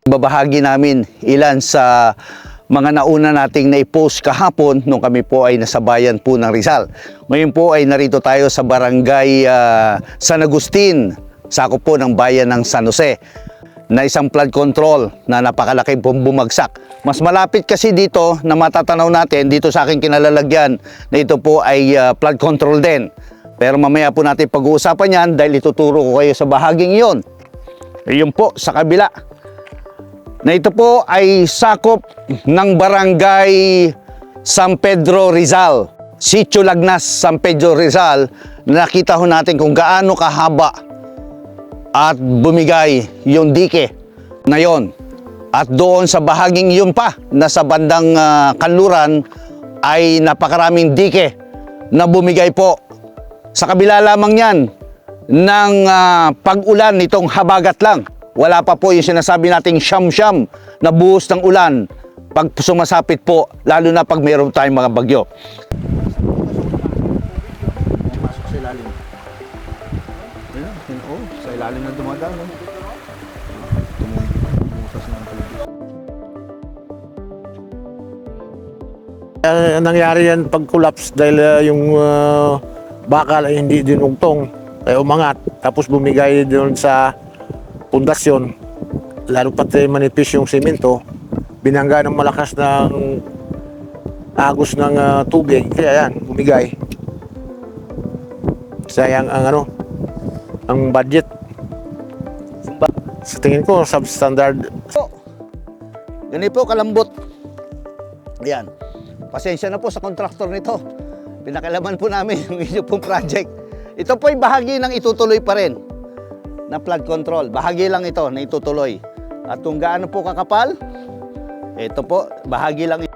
Babahagi namin ilan sa mga nauna nating na-post kahapon nung kami po ay nasa bayan po ng Rizal. Ngayon po ay narito tayo sa barangay San Agustin, sakop po ng bayan ng San Jose, na isang flood control na napakalaki pong bumagsak. Mas malapit kasi dito na matatanaw natin dito sa aking kinalalagyan na ito po ay flood control din. Pero mamaya po natin pag-uusapan yan dahil ituturo ko kayo sa bahaging iyon. Iyon po sa kabila. Na ito po ay sakop ng barangay San Pedro Rizal, Sitio Lagnas, San Pedro Rizal. Nakita ho natin kung gaano kahaba at bumigay yung dike na yon. At doon sa bahaging yun pa, nasa bandang kanluran, ay napakaraming dike na bumigay po. Sa kabila lamang yan ng pag-ulan nitong habagat lang. Wala pa po yung sinasabi nating siyam-siyam na buhos ng ulan pag sumasapit po, lalo na pag mayroon tayong mga bagyo. Masok sa ilalim. Sa ilalim na dumadaan. Nangyari yan pag-collapse dahil yung bakal ay hindi dinugtong, ay umangat, tapos bumigay doon sa pundasyon, lalo pati manipis yung simento, binangga ng malakas ng agos ng tubig, kaya yan, bumigay. Sayang ang ang budget. Sa tingin ko, substandard. So, ganito po kalambot. Ayan. Pasensya na po sa kontraktor nito. Pinakalaman po namin yung inyo pong project. Ito po ay bahagi ng itutuloy pa rin na flood control. Bahagi lang ito na itutuloy. At kung gaano po kakapal, ito po, bahagi lang ito.